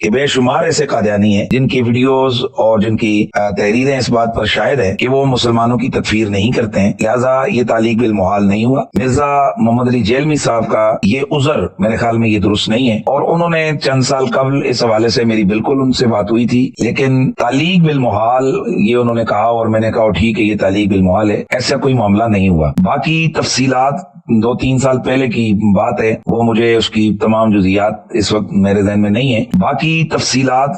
کہ بے شمار ایسے قادیانی ہیں جن کی ویڈیوز اور جن کی تحریریں اس بات پر شاہد ہے کہ وہ مسلمانوں کی تکفیر نہیں کرتے ہیں، لہٰذا یہ تعلیق بالمحال نہیں ہوا۔ مرزا محمد علی جیلمی صاحب کا یہ عذر میرے خیال میں یہ درست نہیں ہے، اور انہوں نے چند سال قبل اس حوالے سے میری بالکل ان سے بات ہوئی تھی، لیکن تعلیق بالمحال یہ انہوں نے کہا اور میں نے کہا ٹھیک ہے یہ تعلیق بالمحال ہے، ایسا کوئی معاملہ نہیں ہوا۔ باقی تفصیلات 2-3 سال پہلے کی بات ہے، وہ مجھے اس کی تمام جزئیات اس وقت میرے ذہن میں نہیں ہے۔ باقی تفصیلات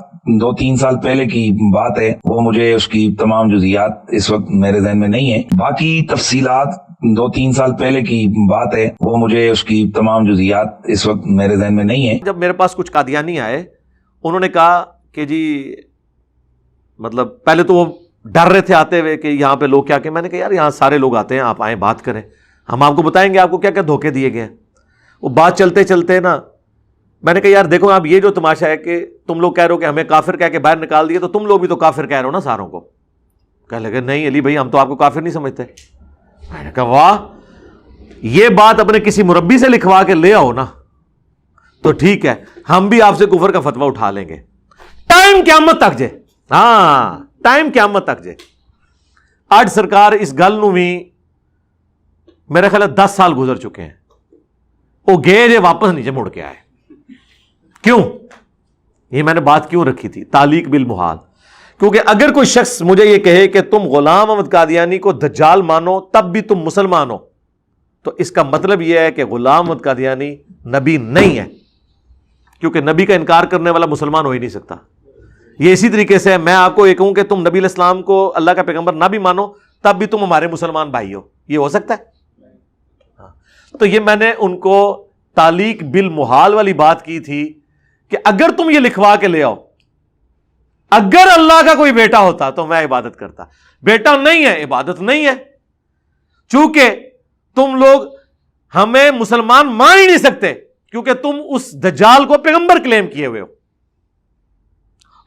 2-3 سال پہلے کی بات ہے، وہ مجھے اس کی تمام جزئیات اس وقت میرے ذہن میں نہیں ہے۔ باقی تفصیلات 2-3 سال پہلے کی بات ہے، وہ مجھے اس کی تمام جزئیات اس وقت میرے ذہن میں نہیں ہے۔ جب میرے پاس کچھ قادیانی آئے، انہوں نے کہا کہ جی مطلب پہلے تو وہ ڈر رہے تھے آتے ہوئے کہ یہاں پہ لوگ کیا کہ، میں نے کہا یار یہاں سارے لوگ آتے ہیں، آپ آئیں بات کریں، ہم آپ کو بتائیں گے آپ کو کیا کیا دھوکے دیے گئے ہیں۔ وہ بات چلتے چلتے نا میں نے کہا یار دیکھو آپ یہ جو تماشا ہے کہ تم لوگ کہہ رہے ہو کہ ہمیں کافر کہہ کے باہر نکال دیے، تو تم لوگ بھی تو کافر کہہ رہے ہو نا ساروں کو۔ کہنے لگے نہیں علی بھائی ہم تو آپ کو کافر نہیں سمجھتے۔ میں نے کہا واہ، یہ بات اپنے کسی مربی سے لکھوا کے لے آؤ نا تو ٹھیک ہے، ہم بھی آپ سے کفر کا فتویٰ اٹھا لیں گے، ٹائم قیامت تک جے، ہاں ٹائم قیامت تک جے۔ آج سرکار اس گل نو بھی میرے خیال 10 سال گزر چکے ہیں، وہ گئے جے واپس نیچے مڑ کے آئے۔ کیوں؟ یہ میں نے بات کیوں رکھی تھی تعلیق بالمحال، کیونکہ اگر کوئی شخص مجھے یہ کہے کہ تم غلام احمد قادیانی کو دجال مانو تب بھی تم مسلمان ہو، تو اس کا مطلب یہ ہے کہ غلام احمد قادیانی نبی نہیں ہے، کیونکہ نبی کا انکار کرنے والا مسلمان ہو ہی نہیں سکتا۔ یہ اسی طریقے سے میں آپ کو یہ کہوں کہ تم نبی علیہ السلام کو اللہ کا پیغمبر نہ بھی مانو تب بھی تم ہمارے مسلمان بھائی ہو، یہ ہو سکتا ہے؟ تو یہ میں نے ان کو تعلیق بالمحال والی بات کی تھی کہ اگر تم یہ لکھوا کے لے آؤ، اگر اللہ کا کوئی بیٹا ہوتا تو میں عبادت کرتا، بیٹا نہیں ہے عبادت نہیں ہے، چونکہ تم لوگ ہمیں مسلمان مان ہی نہیں سکتے کیونکہ تم اس دجال کو پیغمبر کلیم کیے ہوئے ہو،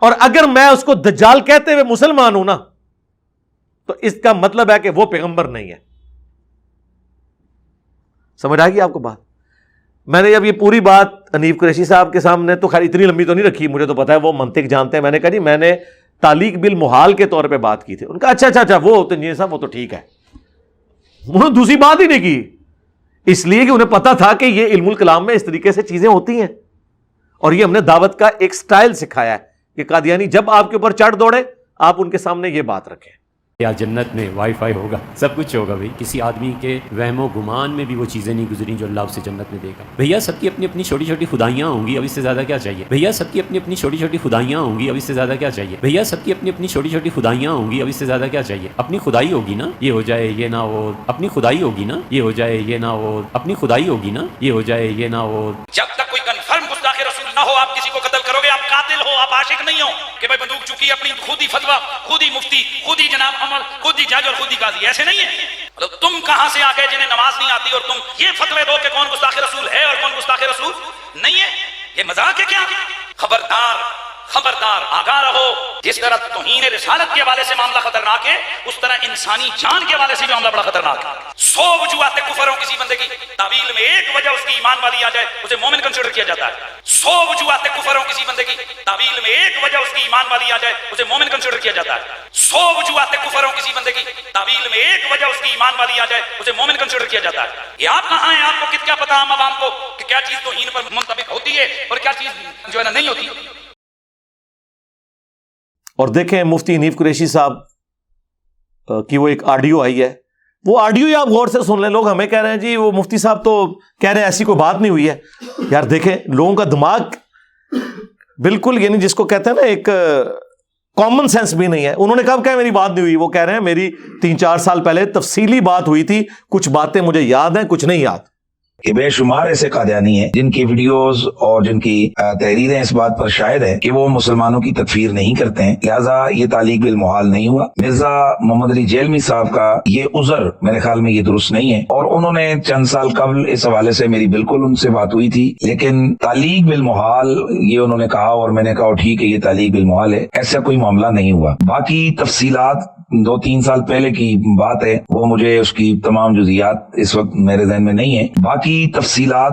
اور اگر میں اس کو دجال کہتے ہوئے مسلمان ہوں نا تو اس کا مطلب ہے کہ وہ پیغمبر نہیں ہے۔ سمجھ آئے گی آپ کو بات؟ میں نے اب یہ پوری بات حنیف قریشی صاحب کے سامنے تو خیر اتنی لمبی تو نہیں رکھی، مجھے تو پتا ہے وہ منطق جانتے ہیں۔ میں نے کہا جی میں نے تعلیق بالمحال کے طور پہ بات کی تھی، ان کا اچھا وہ تو انجینئر صاحب وہ تو ٹھیک ہے، انہوں نے دوسری بات ہی نہیں کی، اس لیے کہ انہیں پتا تھا کہ یہ علم الکلام میں اس طریقے سے چیزیں ہوتی ہیں، اور یہ ہم نے دعوت کا ایک سٹائل سکھایا ہے کہ قادیانی جب آپ کے اوپر چڑھ دوڑے آپ ان کے سامنے یہ بات رکھیں۔ یا جنت میں وائی فائی ہوگا، سب کچھ ہوگا بھائی، کسی آدمی کے وہم و گمان میں بھی وہ چیزیں نہیں گزری جو اللہ اسے جنت میں دے گا۔ بھیا سب کی اپنی اپنی چھوٹی چھوٹی خدائیاں ہوں گی، اب اس سے زیادہ کیا چاہیے؟ بھیا سب کی اپنی اپنی چھوٹی چھوٹی خدائیاں ہوں گی، اب اس سے زیادہ کیا چاہیے؟ بھیا سب کی اپنی اپنی چھوٹی چھوٹی خدائیاں ہوں گی، اب اس سے زیادہ کیا چاہیے؟ اپنی خدائی ہوگی نا یہ ہو جائے یہ نہ ہو، اپنی خدائی ہوگی نا یہ ہو جائے یہ نہ ہو، اپنی خدائی ہوگی نا یہ ہو جائے یہ نہ ہو۔ جب تک کوئی کنفرم گستاخ رسول نہ ہو آپ کسی کو قتل کرو گے، آپ قاتل ہو، آپ عاشق نہیں ہو کہ بھائی بندوق چکی اپنی خود ہی فتویٰ، خود ہی مفتی، خود ہی جناب عمر، خود ہی جج اور خود ہی قاضی، ایسے نہیں ہے۔ تم کہاں سے آ گئے جنہیں نماز نہیں آتی اور تم یہ فتوے دو کہ کون گستاخ رسول ہے اور کون گستاخ رسول نہیں ہے؟ یہ مذاق ہے کیا؟ خبردار خبردار آگاہ رہو، جس طرح توہین رسالت کے حوالے سے معاملہ خطرناک ہے اس طرح انسانی جان کے حوالے سے بھی معاملہ بڑا خطرناک ہے۔ 100 وجوہات کفر ہوں کسی بندے کی، تعویل میں ایک وجہ اس کی ایمان والی آ جائے اسے مومن کنسیڈر کیا جاتا ہے۔ 100 وجوہات کفر ہوں کسی بندے کی، تعویل میں ایک وجہ اس کی ایمان والی آ جائے اسے مومن کنسیڈر کیا جاتا ہے۔ 100 وجوہات کفر ہوں کسی بندے کی، تعویل میں ایک وجہ اس کی ایمان والی آ جائے اسے مومن کنسیڈر کیا جاتا ہے۔ یہ آپ کہاں ہیں؟ آپ کو کیا پتا عام عوام کو کہ کیا چیز توہین پر منطبق ہوتی ہے اور کیا چیز جو ہے نا نہیں ہوتی؟ اور دیکھیں مفتی حنیف قریشی صاحب کی وہ ایک آڈیو آئی ہے، وہ آڈیو ہی آپ غور سے سن لیں۔ لوگ ہمیں کہہ رہے ہیں جی وہ مفتی صاحب تو کہہ رہے ہیں ایسی کوئی بات نہیں ہوئی ہے۔ یار دیکھیں لوگوں کا دماغ بالکل یعنی جس کو کہتے ہیں نا ایک کامن سینس بھی نہیں ہے۔ انہوں نے کب کہا میری بات نہیں ہوئی؟ وہ کہہ رہے ہیں میری 3-4 سال پہلے تفصیلی بات ہوئی تھی، کچھ باتیں مجھے یاد ہیں کچھ نہیں یاد۔ کہ بے شمار ایسے قادیانی ہیں جن کی ویڈیوز اور جن کی تحریریں اس بات پر شاہد ہے کہ وہ مسلمانوں کی تکفیر نہیں کرتے ہیں، لہٰذا یہ تعلیق بالمحال نہیں ہوا۔ مرزا محمد علی جیلمی صاحب کا یہ عذر میرے خیال میں یہ درست نہیں ہے، اور انہوں نے چند سال قبل اس حوالے سے میری بالکل ان سے بات ہوئی تھی، لیکن تعلیق بالمحال یہ انہوں نے کہا اور میں نے کہا ٹھیک ہے یہ تعلیق بالمحال ہے، ایسا کوئی معاملہ نہیں ہوا۔ باقی تفصیلات 2-3 سال پہلے کی بات ہے، وہ مجھے اس کی تمام جزئیات اس وقت میرے ذہن میں نہیں ہے۔ باقی تفصیلات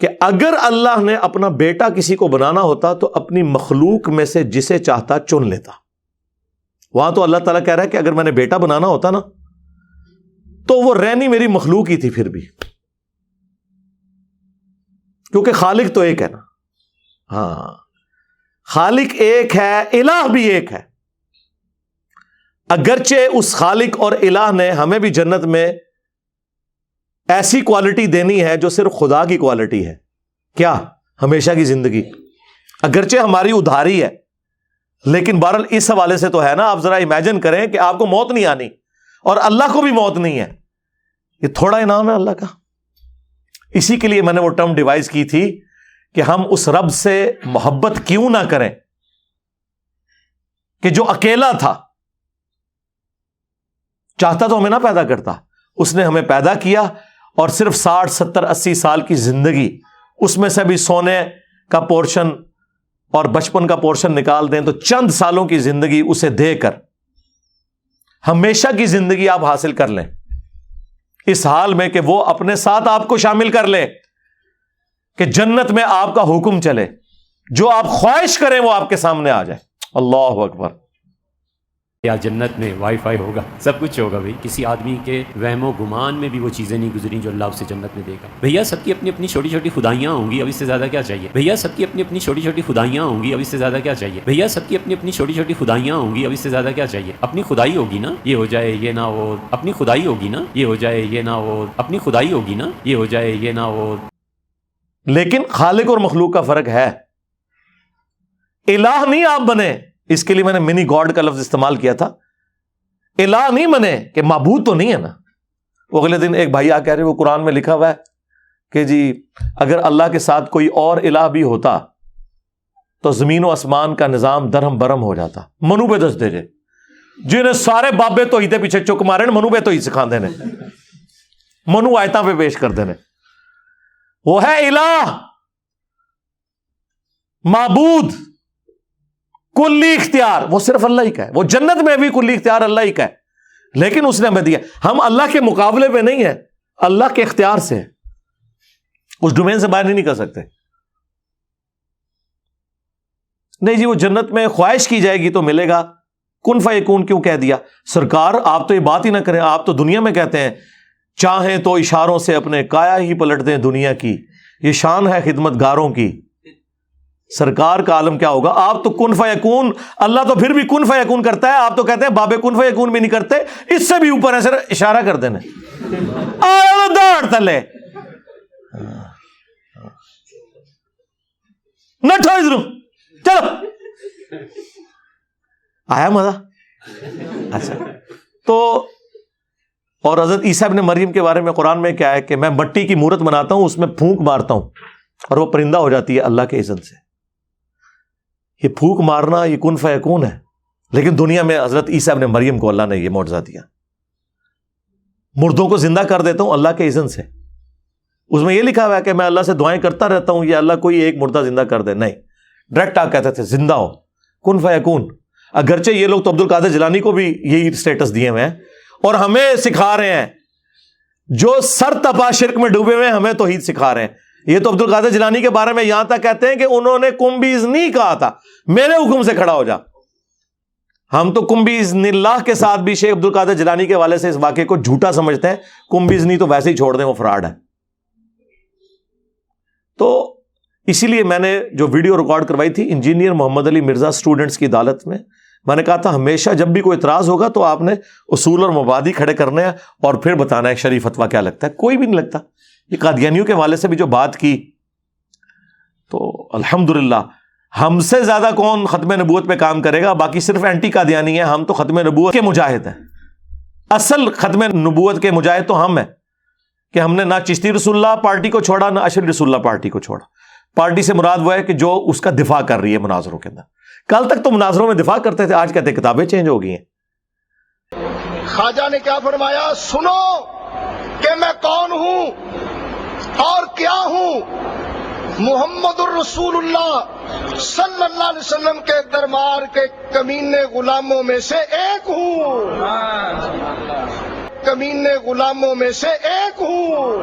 کہ اگر اللہ نے اپنا بیٹا کسی کو بنانا ہوتا تو اپنی مخلوق میں سے جسے چاہتا چن لیتا. وہاں تو اللہ تعالیٰ کہہ رہا ہے کہ اگر میں نے بیٹا بنانا ہوتا نا تو وہ رہنی میری مخلوق ہی تھی پھر بھی، کیونکہ خالق تو ایک ہے نا. ہاں، خالق ایک ہے، الہ بھی ایک ہے. اگرچہ اس خالق اور الہ نے ہمیں بھی جنت میں ایسی کوالٹی دینی ہے جو صرف خدا کی کوالٹی ہے. کیا؟ ہمیشہ کی زندگی. اگرچہ ہماری ادھاری ہے، لیکن بہرحال اس حوالے سے تو ہے نا. آپ ذرا امیجن کریں کہ آپ کو موت نہیں آنی اور اللہ کو بھی موت نہیں ہے. یہ تھوڑا انعام ہے اللہ کا. اسی کے لیے میں نے وہ ٹرم ڈیوائز کی تھی کہ ہم اس رب سے محبت کیوں نہ کریں کہ جو اکیلا تھا، چاہتا تو ہمیں نہ پیدا کرتا. اس نے ہمیں پیدا کیا اور صرف 60 70 80 سال کی زندگی، اس میں سے بھی سونے کا پورشن اور بچپن کا پورشن نکال دیں تو چند سالوں کی زندگی اسے دے کر ہمیشہ کی زندگی آپ حاصل کر لیں، اس حال میں کہ وہ اپنے ساتھ آپ کو شامل کر لے، کہ جنت میں آپ کا حکم چلے، جو آپ خواہش کریں وہ آپ کے سامنے آ جائے. اللہ اکبر. یا جنت میں وائی فائی ہوگا، سب کچھ ہوگا بھائی. کسی آدمی کے وہم و گمان میں بھی وہ چیزیں نہیں گزری جو اللہ اسے جنت میں دے گا. بھیا سب کی اپنی اپنی چھوٹی چھوٹی خدائیاں ہوں گی، اب اس سے زیادہ کیا چاہیے. بھیا سب کی اپنی اپنی چھوٹی چھوٹی خدائیاں ہوں گی، اب اس سے زیادہ کیا چاہیے. بھیا سب کی اپنی اپنی چھوٹی چھوٹی خدائیاں ہوں گی، اب اس سے زیادہ کیا چاہیے. اپنی خدائی ہوگی نا یہ ہو جائے یہ نہ ہو، اپنی خدائی ہوگی نا یہ ہو جائے یہ نہ ہو، اپنی خدائی ہوگی نا یہ ہو جائے یہ نہ ہو. لیکن خالق اور مخلوق کا فرق ہے. الہ نہیں آپ بنے، اس کے لیے میں نے منی گاڈ کا لفظ استعمال کیا تھا. الہ نہیں بنے کہ معبود تو نہیں ہے نا. وہ اگلے دن ایک بھائی آ کہہ رہے وہ قرآن میں لکھا ہوا ہے کہ جی اگر اللہ کے ساتھ کوئی اور الہ بھی ہوتا تو زمین و آسمان کا نظام درہم برہم ہو جاتا. منو پہ دس دے جے جنہیں سارے بابے تو ہی پیچھے چک مارے منو پہ تو ہی سکھا دینے، منو آیتاں پہ پیش کر دینے. وہ ہے الہ، معبود، کلی اختیار وہ صرف اللہ ہی کا ہے. وہ جنت میں بھی کلی اختیار اللہ ہی کا ہے، لیکن اس نے ہمیں دیا. ہم اللہ کے مقابلے پہ نہیں ہیں، اللہ کے اختیار سے اس ڈومین سے باہر نہیں نکل سکتے. نہیں جی وہ جنت میں خواہش کی جائے گی تو ملے گا. کن فیکون کیوں کہہ دیا؟ سرکار آپ تو یہ بات ہی نہ کریں. آپ تو دنیا میں کہتے ہیں چاہیں تو اشاروں سے اپنے کایا ہی پلٹ دیں دنیا کی، یہ شان ہے خدمت گاروں کی. سرکار کا عالم کیا ہوگا. آپ تو کن فیکون، اللہ تو پھر بھی کن فیکون کرتا ہے، آپ تو کہتے ہیں بابے کن فیکون بھی نہیں کرتے. اس سے بھی اوپر ہے، صرف اشارہ کر دینا دوڑ تلے نٹھو ادھر چلو. آیا مزہ؟ اچھا. تو اور حضرت عیسیٰ ابن مریم کے بارے میں قرآن میں کیا ہے کہ میں مٹی کی مورت بناتا ہوں، اس میں پھونک مارتا ہوں اور وہ پرندہ ہو جاتی ہے اللہ کے اذن سے. یہ پھونک مارنا یہ کن فیکون ہے. لیکن دنیا میں حضرت عیسیٰ ابن مریم کو اللہ نے یہ معجزہ دیا. مردوں کو زندہ کر دیتا ہوں اللہ کے اذن سے. اس میں یہ لکھا ہوا ہے کہ میں اللہ سے دعائیں کرتا رہتا ہوں یا اللہ کوئی ایک مردہ زندہ کر دے. نہیں، ڈائریکٹ آپ کہتے تھے زندہ ہو، کن فیکون. اگرچہ یہ لوگ تو عبد القادر جیلانی کو بھی یہی سٹیٹس دیے ہوئے ہیں اور ہمیں سکھا رہے ہیں، جو سر تپا شرک میں ڈوبے ہوئے ہمیں توحید سکھا رہے ہیں. یہ تو عبد القادر جیلانی کے بارے میں یہاں تک کہتے ہیں کہ انہوں نے کم باذن نہیں کہا تھا، میرے حکم سے کھڑا ہو جا. ہم تو کم باذن اللہ کے ساتھ بھی شیخ عبد القادر جیلانی کے حوالے سے اس واقعے کو جھوٹا سمجھتے ہیں. کم باذنی تو ویسے ہی چھوڑ دیں، وہ فراڈ ہے. تو اسی لیے میں نے جو ویڈیو ریکارڈ کروائی تھی انجینئر محمد علی مرزا اسٹوڈنٹس کی عدالت میں نے کہا تھا ہمیشہ جب بھی کوئی اعتراض ہوگا تو آپ نے اصول اور مبادی کھڑے کرنے ہیں اور پھر بتانا ہے شریف فتویٰ کیا لگتا ہے. کوئی بھی نہیں لگتا. یہ قادیانیوں کے حوالے سے بھی جو بات کی تو الحمدللہ ہم سے زیادہ کون ختم نبوت پہ کام کرے گا. باقی صرف اینٹی قادیانی ہیں، ہم تو ختم نبوت کے مجاہد ہیں. اصل ختم نبوت کے مجاہد تو ہم ہیں کہ ہم نے نہ چشتی رسول اللہ پارٹی کو چھوڑا نہ اشری رسول اللہ پارٹی کو چھوڑا. پارٹی سے مراد وہ ہے کہ جو اس کا دفاع کر رہی ہے مناظروں کے اندر. کل تک تو مناظروں میں دفاع کرتے تھے، آج کہتے کتابیں چینج ہو گئی ہیں. خواجہ نے کیا فرمایا؟ سنو کہ میں کون ہوں اور کیا ہوں. محمد الرسول اللہ صلی اللہ علیہ وسلم کے دربار کے کمینے غلاموں میں سے ایک ہوں. کمینے غلاموں میں سے ایک ہوں.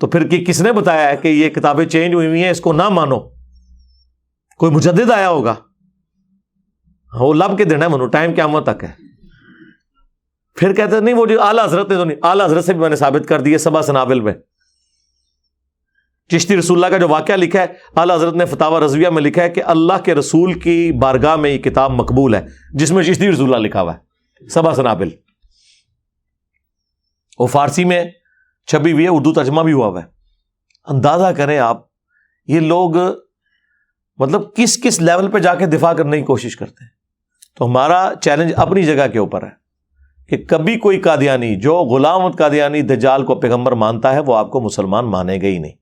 تو پھر کس نے بتایا ہے کہ یہ کتابیں چینج ہوئی ہوئی ہیں اس کو نہ مانو؟ کوئی مجدد آیا ہوگا؟ وہ لب کے دن ہے منو، ٹائم قیامت تک ہے۔ پھر کہتے ہیں نہیں وہ جو اعلیٰ حضرت نے تو نہیں، اعلیٰ حضرت سے بھی میں نے ثابت کر دیے سبع سنابل میں۔ چشتی رسول اللہ کا جو واقعہ لکھا ہے اعلیٰ حضرت نے فتاوی رضویہ میں لکھا ہے کہ اللہ کے رسول کی بارگاہ میں یہ کتاب مقبول ہے، جس میں چشتی رسول اللہ لکھا ہوا ہے، سبع سنابل۔ وہ فارسی میں چھپی ہوئی ہے، اردو ترجمہ بھی ہوا ہوا ہے۔ اندازہ کریں آپ یہ لوگ مطلب کس کس لیول پہ جا کے دفاع کرنے کی کوشش کرتے ہیں۔ تو ہمارا چیلنج اپنی جگہ کے اوپر ہے کہ کبھی کوئی قادیانی جو غلام احمد قادیانی دجال کو پیغمبر مانتا ہے وہ آپ کو مسلمان مانے گا ہی نہیں۔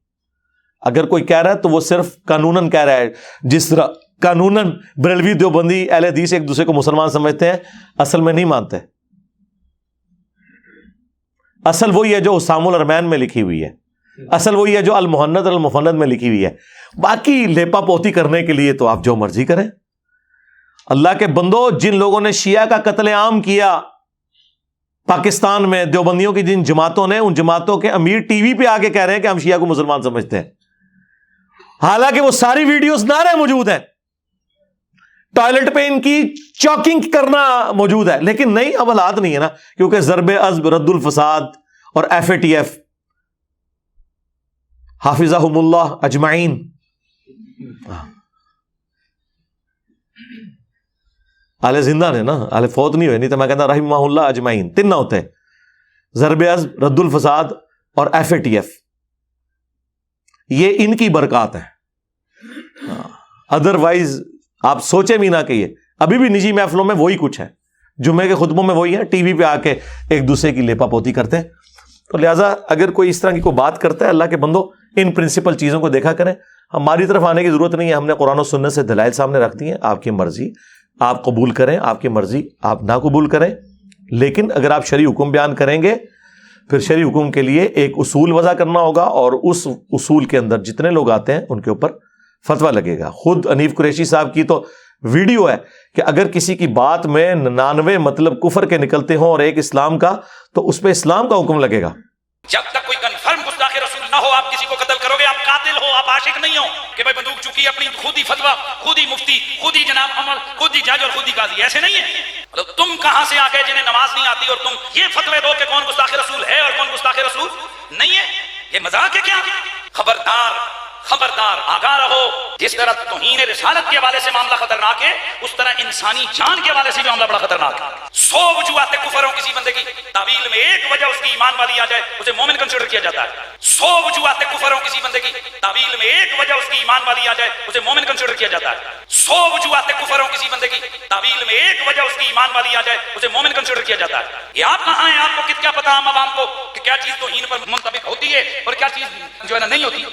اگر کوئی کہہ رہا ہے تو وہ صرف قانوناً کہہ رہا ہے، جس طرح قانوناً بریلوی دیوبندی اہل حدیث ایک دوسرے کو مسلمان سمجھتے ہیں، اصل میں نہیں مانتے۔ اصل وہی ہے جو اسام الارمین میں لکھی ہوئی ہے، اصل وہی ہے جو المحند المفند میں لکھی ہوئی ہے۔ باقی لیپا پوتی کرنے کے لیے تو آپ جو مرضی کریں۔ اللہ کے بندو، جن لوگوں نے شیعہ کا قتل عام کیا پاکستان میں، دیوبندیوں کی جن جماعتوں نے، ان جماعتوں کے امیر ٹی وی پہ آ کے کہہ رہے ہیں کہ ہم شیعہ کو مسلمان سمجھتے ہیں، حالانکہ وہ ساری ویڈیوز نعرے موجود ہیں، ٹوائلٹ پہ ان کی چاکنگ کرنا موجود ہے، لیکن نہیں، اب حالات نہیں ہے نا، کیونکہ ضرب عزب، رد الفساد اور FATF حافظہم اللہ اجمعین، اہل زندہ نے نا، اہل فوت نہیں ہوئے، نہیں تو میں کہتا رحمہ اللہ اجمعین، تین نہ ہوتے، ضرب عزب، رد الفساد اور FATF، یہ ان کی برکات ہیں۔ ادروائز آپ سوچے بھی نہ کہ یہ ابھی بھی نجی محفلوں میں وہی کچھ ہے، جمعے کے خطبوں میں وہی ہے، ٹی وی پہ آ کے ایک دوسرے کی لیپا پوتی کرتے ہیں۔ تو لہٰذا اگر کوئی اس طرح کی کوئی بات کرتا ہے، اللہ کے بندو ان پرنسپل چیزوں کو دیکھا کریں، ہماری طرف آنے کی ضرورت نہیں ہے، ہم نے قرآن و سنت سے دلائل سامنے رکھ دی ہیں، آپ کی مرضی آپ قبول کریں، آپ کی مرضی آپ نہ قبول کریں، لیکن اگر آپ شرعی حکم بیان کریں گے پھر شرعی حکم کے لیے ایک اصول وضع کرنا ہوگا، اور اس اصول کے اندر جتنے لوگ آتے ہیں ان کے اوپر فتویٰ لگے گا۔ خود انیف قریشی صاحب کی تو ویڈیو ہے کہ اگر کسی کی بات میں 99 مطلب کفر کے نکلتے ہوں اور ایک اسلام کا، تو اس پہ اسلام کا حکم لگے گا۔ جب تک کوئی کنفرم گستاخ رسول نہ ہو آپ کسی کو قتل کرو گے، آپ قاتل ہو، آپ عاشق نہیں ہو کہ بھائی بندوق چکی اپنی خود ہی فتویٰ، خود ہی مفتی، خود ہی جناب عمل، خود ہی جج اور خود ہی قاضی، ایسے نہیں ہے۔ مطلب تم کہاں سے آ گئے جنہیں نماز نہیں آتی اور تم یہ فتوے دو کہ کون گستاخ رسول ہے اور کون گستاخ رسول نہیں ہے؟ یہ مذاق ہے کیا؟ خبردار خبردار، آگاہ رہو، جس طرح توہین رسالت کے حوالے سے معاملہ خطرناک ہے، اس طرح انسانی جان کے حوالے سے بھی معاملہ بڑا خطرناک ہے۔ 100 وجوہات کفر ہوں کسی بندے کی، تعویل میں ایک وجہ اس کی ایمان والی آ جائے اسے مومن کنسیڈر کیا جاتا ہے۔ 100 وجوہات کفر ہوں کسی بندے کی، تعویل میں ایک وجہ اس کی ایمان والی آ جائے اسے مومن کنسیڈر کیا جاتا ہے۔ 100 وجوہات کفر ہوں کسی بندے کی، تعویل میں ایک وجہ اس کی ایمان والی آ جائے اسے مومن کنسیڈر کیا جاتا ہے۔ یہ آپ کہاں ہیں؟ آپ کو کیا پتا عام عوام کو کہ کیا چیز توہین پر منطبق ہوتی ہے اور کیا چیز جو ہے نا نہیں ہوتی؟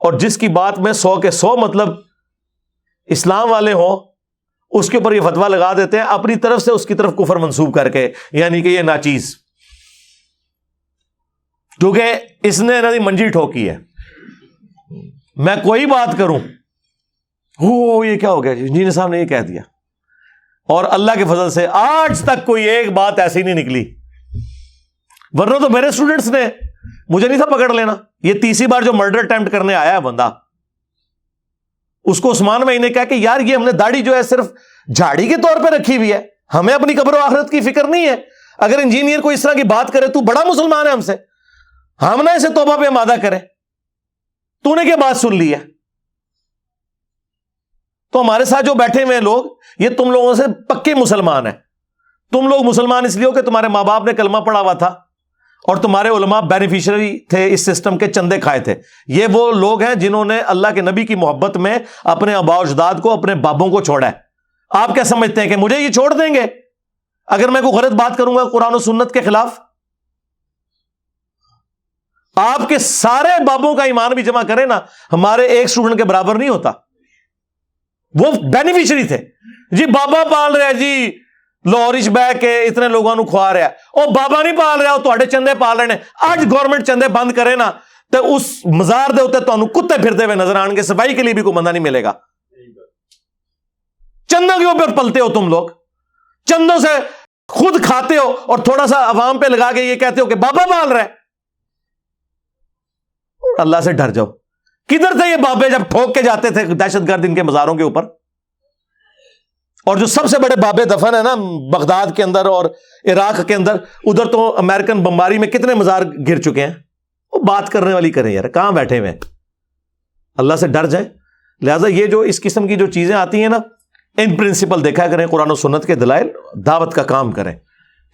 اور جس کی بات میں 100 کے 100 مطلب اسلام والے ہوں، اس کے اوپر یہ فتویٰ لگا دیتے ہیں اپنی طرف سے، اس کی طرف کفر منسوب کر کے، یعنی کہ یہ ناچیز، کیونکہ اس نے نہ منجی ٹھوکی ہے۔ میں کوئی بات کروں، یہ کیا ہو گیا جی، انجینئر صاحب نے یہ کہہ دیا، اور اللہ کے فضل سے آج تک کوئی ایک بات ایسی نہیں نکلی، ورنہ تو میرے اسٹوڈنٹس نے مجھے نہیں تھا پکڑ لینا۔ یہ تیسری بار جو مرڈر اٹیمپٹ کرنے آیا ہے بندہ، اس کو عثمان بھائی نے کہا کہ یار یہ ہم نے داڑھی جو ہے صرف جھاڑی کے طور پہ رکھی ہوئی ہے، ہمیں اپنی قبر و آخرت کی فکر نہیں ہے، اگر انجینئر کو اس طرح کی بات کرے تو بڑا مسلمان ہے ہم سے، ہم نہ اسے توبہ پہ آمادہ کریں، تو نے کیا بات سن لی ہے؟ تو ہمارے ساتھ جو بیٹھے ہوئے لوگ، یہ تم لوگوں سے پکے مسلمان ہیں۔ تم لوگ مسلمان اس لیے ہو کہ تمہارے ماں باپ نے کلمہ پڑھا ہوا تھا اور تمہارے علماء بینیفیشری تھے اس سسٹم کے، چندے کھائے تھے۔ یہ وہ لوگ ہیں جنہوں نے اللہ کے نبی کی محبت میں اپنے آباء و اجداد کو، اپنے بابوں کو چھوڑا ہے۔ آپ کیا سمجھتے ہیں کہ مجھے یہ چھوڑ دیں گے اگر میں کوئی غلط بات کروں گا قرآن و سنت کے خلاف؟ آپ کے سارے بابوں کا ایمان بھی جمع کریں نا، ہمارے ایک اسٹوڈنٹ کے برابر نہیں ہوتا۔ وہ بینیفیشری تھے جی، بابا پال رہے جی لاہور بہ کے اتنے لوگوں کو کھوا رہا ہے، وہ بابا نہیں پال رہا، وہ تھوڑے چندے پال رہے ہیں۔ آج گورنمنٹ چندے بند کرے نا تو اس مزار دے ہوتے تمہیں کتے پھرتے ہوئے نظر آن گے، صفائی کے لیے بھی کوئی بندہ نہیں ملے گا۔ چندوں کے اوپر پلتے ہو تم لوگ، چندوں سے خود کھاتے ہو اور تھوڑا سا عوام پہ لگا کے یہ کہتے ہو کہ بابا پال رہا ہے. اللہ سے ڈر جاؤ. کدھر تھے یہ بابے جب ٹھوک کے جاتے تھے دہشت گرد ان کے مزاروں کے اوپر؟ اور جو سب سے بڑے بابے دفن ہیں نا بغداد کے اندر اور عراق کے اندر، ادھر تو امریکن بمباری میں کتنے مزار گر چکے ہیں. وہ بات کرنے والی کریں یار، کہاں بیٹھے ہوئے ہیں؟ اللہ سے ڈر جائیں. لہٰذا یہ جو اس قسم کی جو چیزیں آتی ہیں نا، ان پرنسپل دیکھا کریں، قرآن و سنت کے دلائل، دعوت کا کام کریں.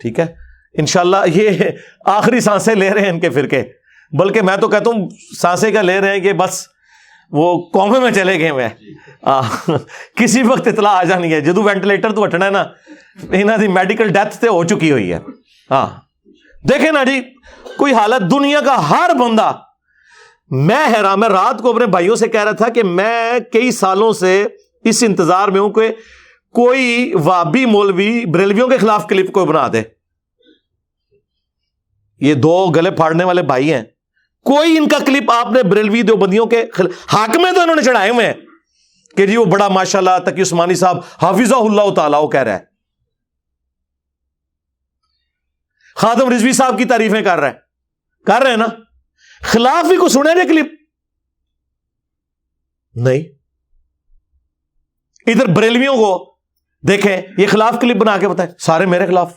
ٹھیک ہے، انشاءاللہ. یہ آخری سانسیں لے رہے ہیں ان کے فرقے، بلکہ میں تو کہتا ہوں سانسیں کا لے رہے ہیں کہ بس وہ قومے میں چلے گئے ہوئے. کسی وقت اطلاع آ جانی ہے جدو وینٹیلیٹر تو ہٹنا ہے نا، انہاں دی میڈیکل ڈیتھ تے ہو چکی ہوئی ہے. ہاں دیکھیں نا جی، کوئی حالت دنیا کا ہر بندہ. میں حیران، میں رات کو اپنے بھائیوں سے کہہ رہا تھا کہ میں کئی سالوں سے اس انتظار میں ہوں کہ کوئی وہابی مولوی بریلویوں کے خلاف کلپ کوئی بنا دے. یہ دو گلے پھاڑنے والے بھائی ہیں، کوئی ان کا کلپ آپ نے بریلوی دیوبندیوں کے حق میں تو انہوں نے چڑھائے ہوئے ہیں کہ جی وہ بڑا ماشاءاللہ تقی عثمانی صاحب حافظہ اللہ تعالیٰ وہ کہہ رہا ہے، خادم رضوی صاحب کی تعریفیں کر رہے ہیں نا. خلاف ہی کو سنے گے کلپ نہیں. ادھر بریلویوں کو دیکھیں، یہ خلاف کلپ بنا کے بتائیں، سارے میرے خلاف.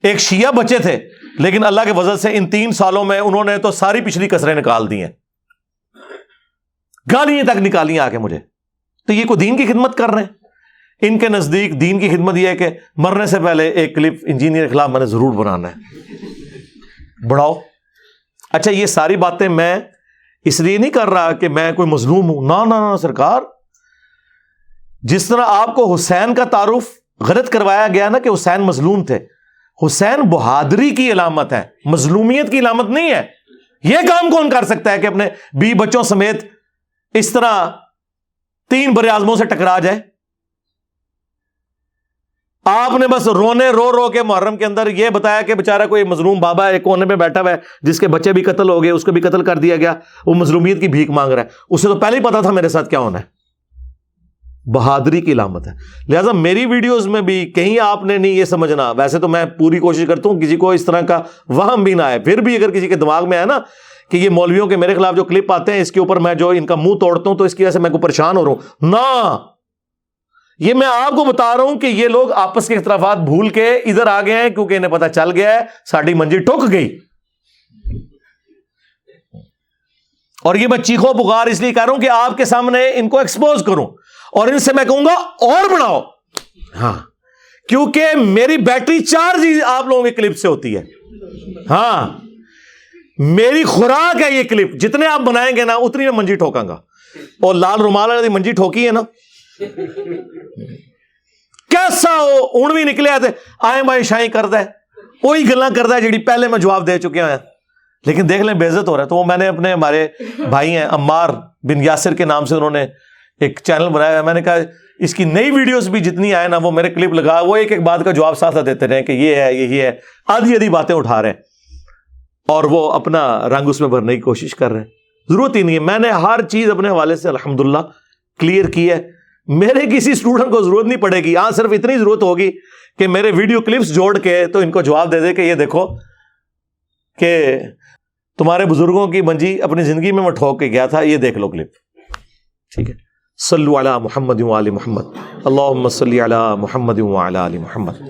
ایک شیعہ بچے تھے لیکن اللہ کے فضل سے ان 3 سالوں میں انہوں نے تو ساری پچھلی کسریں نکال دی ہیں، گالیاں تک نکالی آ کے مجھے. تو یہ کوئی دین کی خدمت کر رہے ہیں؟ ان کے نزدیک دین کی خدمت یہ ہے کہ مرنے سے پہلے ایک کلپ انجینئر کے خلاف میں نے ضرور بنانا ہے. بڑھاؤ. اچھا یہ ساری باتیں میں اس لیے نہیں کر رہا کہ میں کوئی مظلوم ہوں، نہ سرکار. جس طرح آپ کو حسین کا تعارف غلط کروایا گیا نا کہ حسین مظلوم تھے، حسین بہادری کی علامت ہے، مظلومیت کی علامت نہیں ہے. یہ کام کون کر سکتا ہے کہ اپنے بیوی بچوں سمیت اس طرح 3 بر اعظموں سے ٹکرا جائے؟ آپ نے بس رونے رو کے محرم کے اندر یہ بتایا کہ بیچارہ کوئی مظلوم بابا ایک کونے پہ بیٹھا ہوا ہے جس کے بچے بھی قتل ہو گئے، اس کو بھی قتل کر دیا گیا، وہ مظلومیت کی بھیک مانگ رہا ہے. اسے تو پہلے ہی پتا تھا میرے ساتھ کیا ہونا ہے. بہادری کی علامت ہے. لہٰذا میری ویڈیوز میں بھی کہیں آپ نے نہیں یہ سمجھنا، ویسے تو میں پوری کوشش کرتا ہوں کسی کو اس طرح کا وہم بھی نہ آئے، پھر بھی اگر کسی کے دماغ میں ہے نا کہ یہ مولویوں کے میرے خلاف جو کلپ آتے ہیں اس کے اوپر میں جو ان کا منہ توڑتا ہوں تو اس کی وجہ سے میں کو پریشان ہو رہا ہوں، نہ. یہ میں آپ کو بتا رہا ہوں کہ یہ لوگ آپس کے اختلافات بھول کے ادھر آ گئے ہیں کیونکہ انہیں پتا چل گیا ہے ساڑی منجی ٹوک گئی. اور یہ میں چیخو پکار اس لیے کہہ رہا ہوں کہ آپ کے سامنے ان کو ایکسپوز کروں اور ان سے میں کہوں گا اور بڑھاؤ. ہاں کیونکہ میری بیٹری چارج آپ لوگوں کے کلپ سے ہوتی ہے. ہاں میری خوراک ہے یہ کلپ، جتنے آپ بنائیں گے نا اتنی میں منجی ٹھوکاں گا. اور لال رومال والی منجی ٹھوکی ہے نا، کیسا ہوں بھی نکلے آتے آئیں بھائی شائیں کرتا ہے، وہی گلاں کرتا ہے جیڑی پہلے میں جواب دے چکے ہیں. لیکن دیکھ لیں بے عزت ہو رہا ہے. تو وہ میں نے اپنے ہمارے بھائی ہیں عمار بن یاسر کے نام سے انہوں نے ایک چینل بنایا ہے. میں نے کہا اس کی نئی ویڈیوز بھی جتنی آئے نا وہ میرے کلپ لگا، وہ ایک بات کا جواب ساتھ دیتے رہے کہ یہ ہے یہی ہے، آدھی باتیں اٹھا رہے ہیں اور وہ اپنا رنگ اس میں بھرنے کی کوشش کر رہے ہیں. ضرورت ہی نہیں ہے. میں نے ہر چیز اپنے حوالے سے الحمدللہ کلیئر کی ہے. میرے کسی اسٹوڈنٹ کو ضرورت نہیں پڑے گی. ہاں صرف اتنی ضرورت ہوگی کہ میرے ویڈیو کلپس جوڑ کے تو ان کو جواب دے دے کہ یہ دیکھو کہ تمہارے بزرگوں کی منجی اپنی زندگی میں ٹھوک کے گیا تھا، یہ دیکھ لو کلپ. ٹھیک ہے. صلو علی محمد و آل محمد، اللہم صلی علی محمد و علی آل محمد.